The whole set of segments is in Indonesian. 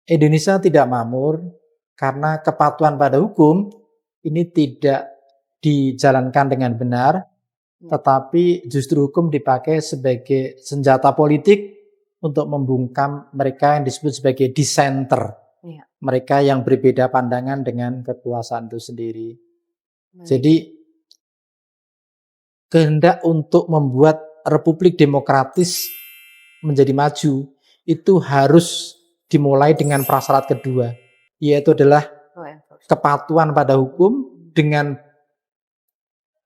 Indonesia tidak makmur karena kepatuhan pada hukum ini tidak dijalankan dengan benar, tetapi justru hukum dipakai sebagai senjata politik untuk membungkam mereka yang disebut sebagai dissenter. Iya. Mereka yang berbeda pandangan dengan kekuasaan itu sendiri. Baik. Jadi kehendak untuk membuat republik demokratis menjadi maju itu harus dimulai dengan prasyarat kedua, yaitu adalah kepatuhan pada hukum dengan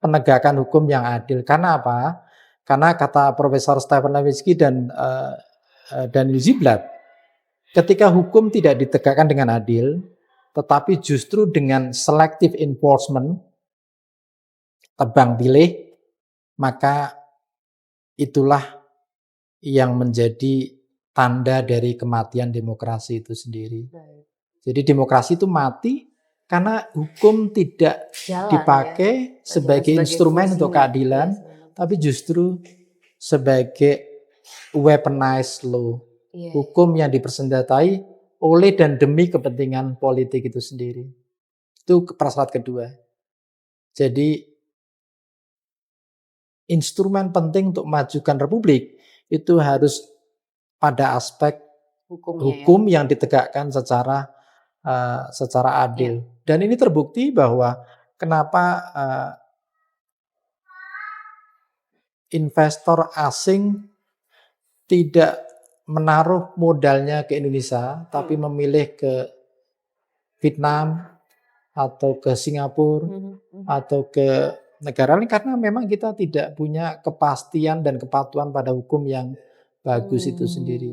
penegakan hukum yang adil. Karena apa? Karena kata Profesor Stephen Lewitsky dan Daniel Ziblatt, ketika hukum tidak ditegakkan dengan adil, tetapi justru dengan selective enforcement, tebang pilih, maka itulah yang menjadi tanda dari kematian demokrasi itu sendiri. Jadi demokrasi itu mati karena hukum tidak dipakai sebagai instrumen untuk keadilan, tapi justru sebagai weaponized law. Hukum yang dipersenjatai oleh dan demi kepentingan politik itu sendiri. Itu prasyarat kedua. Jadi instrumen penting untuk memajukan republik itu harus pada aspek hukum yang ditegakkan secara adil. Dan ini terbukti bahwa kenapa investor asing tidak menaruh modalnya ke Indonesia, tapi memilih ke Vietnam atau ke Singapura atau ke negara lain, karena memang kita tidak punya kepastian dan kepatuhan pada hukum yang bagus itu sendiri.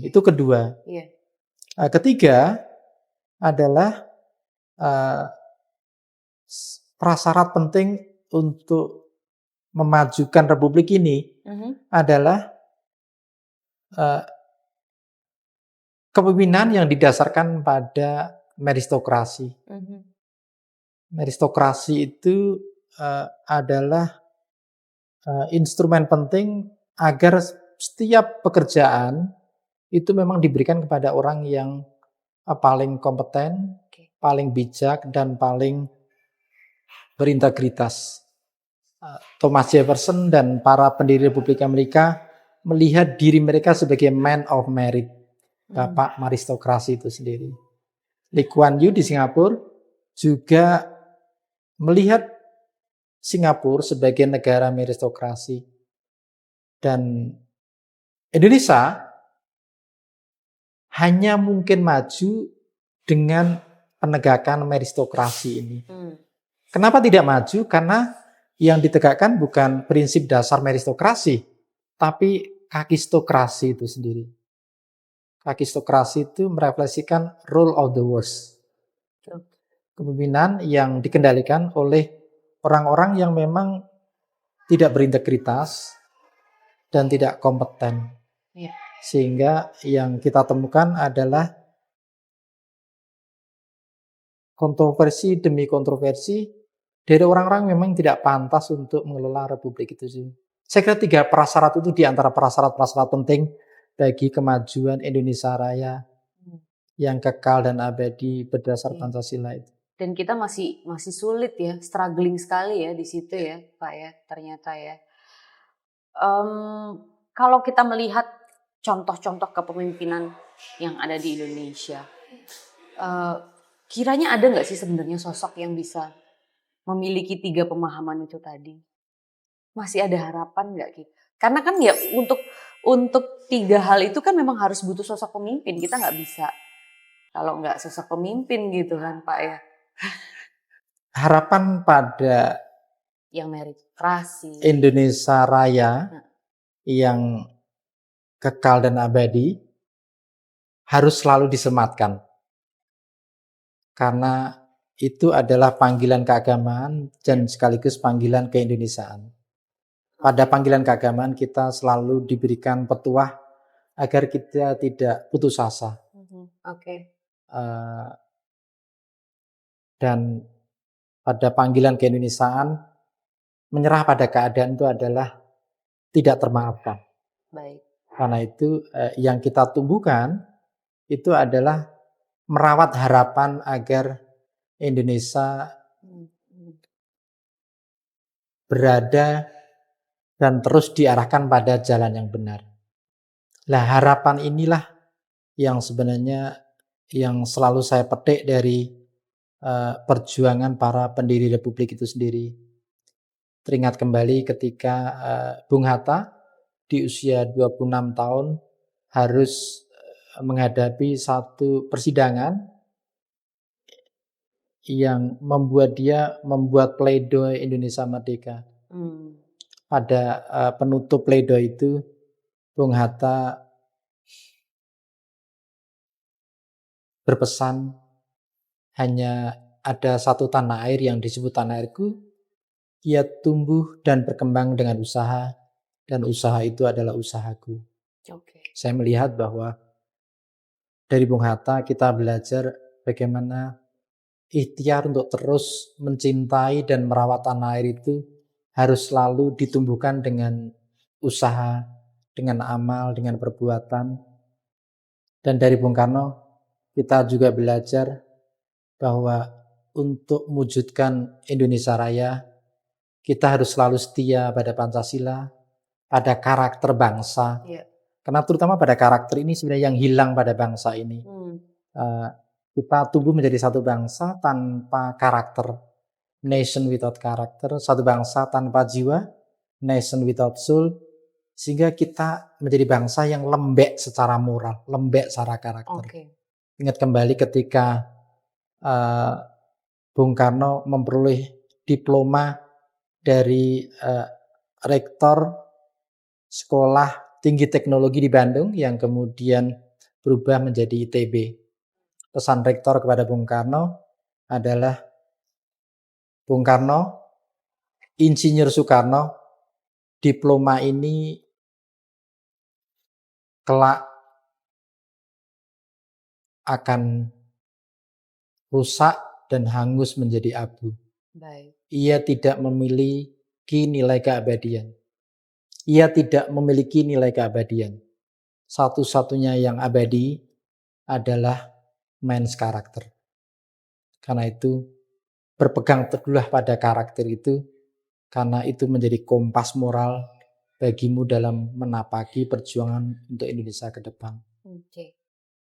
Itu kedua. Ketiga adalah prasyarat penting untuk memajukan republik ini adalah kepemimpinan yang didasarkan pada meritokrasi. Meritokrasi itu adalah instrumen penting agar setiap pekerjaan itu memang diberikan kepada orang yang paling kompeten, paling bijak, dan paling berintegritas. Thomas Jefferson dan para pendiri Republik Amerika melihat diri mereka sebagai man of merit, bapak aristokrasi itu sendiri. Lee Kuan Yew di Singapura juga melihat Singapura sebagai negara meritokrasi. Dan Indonesia hanya mungkin maju dengan penegakan meritokrasi ini. Kenapa tidak maju? Karena yang ditegakkan bukan prinsip dasar meritokrasi, tapi kakistokrasi itu sendiri. Kakistokrasi itu merefleksikan rule of the worst. Kepemimpinan yang dikendalikan oleh orang-orang yang memang tidak berintegritas dan tidak kompeten. Sehingga yang kita temukan adalah kontroversi demi kontroversi dari orang-orang memang tidak pantas untuk mengelola republik itu sih. Saya kira 3 prasyarat itu di antara prasyarat-prasyarat penting bagi kemajuan Indonesia Raya yang kekal dan abadi berdasar Pancasila itu. Dan kita masih sulit ya, struggling sekali ya di situ ya, Pak ya, ternyata ya. Kalau kita melihat contoh-contoh kepemimpinan yang ada di Indonesia, kiranya ada nggak sih sebenarnya sosok yang bisa memiliki 3 pemahaman itu tadi? Masih ada harapan nggak Ki? Karena kan ya untuk 3 hal itu kan memang harus butuh sosok pemimpin. Kita nggak bisa kalau nggak sosok pemimpin gitu kan Pak ya. Harapan pada yang meritokrasi, Indonesia Raya yang kekal dan abadi harus selalu disematkan. Karena itu adalah panggilan keagamaan dan sekaligus panggilan keindonesiaan. Pada panggilan keagamaan kita selalu diberikan petuah agar kita tidak putus asa. Dan pada panggilan keindonesiaan, menyerah pada keadaan itu adalah tidak termaafkan. Baik. Karena itu yang kita tumbuhkan itu adalah merawat harapan agar Indonesia berada dan terus diarahkan pada jalan yang benar. Nah, harapan inilah yang sebenarnya yang selalu saya petik dari perjuangan para pendiri Republik itu sendiri. Teringat kembali ketika Bung Hatta di usia 26 tahun harus menghadapi satu persidangan yang membuat dia membuat pledoi Indonesia Merdeka. Pada penutup pledoi itu Bung Hatta berpesan, hanya ada satu tanah air yang disebut tanah airku, ia tumbuh dan berkembang dengan usaha, dan usaha itu adalah usahaku. Saya melihat bahwa dari Bung Hatta kita belajar bagaimana ikhtiar untuk terus mencintai dan merawat tanah air itu harus selalu ditumbuhkan dengan usaha, dengan amal, dengan perbuatan. Dan dari Bung Karno kita juga belajar bahwa untuk mewujudkan Indonesia Raya kita harus selalu setia pada Pancasila, pada karakter bangsa. Karena terutama pada karakter ini sebenarnya yang hilang pada bangsa ini. Kita tumbuh menjadi satu bangsa tanpa karakter, nation without character, satu bangsa tanpa jiwa, nation without soul, sehingga kita menjadi bangsa yang lembek secara moral, lembek secara karakter. Ingat kembali ketika Bung Karno memperoleh diploma dari rektor Sekolah Tinggi Teknologi di Bandung yang kemudian berubah menjadi ITB. Pesan rektor kepada Bung Karno adalah, Bung Karno, Insinyur Soekarno, diploma ini kelak akan rusak dan hangus menjadi abu. Ia tidak memiliki nilai keabadian. Ia tidak memiliki nilai keabadian. Satu-satunya yang abadi adalah man's karakter. Karena itu berpegang teguhlah pada karakter itu, karena itu menjadi kompas moral bagimu dalam menapaki perjuangan untuk Indonesia ke depan.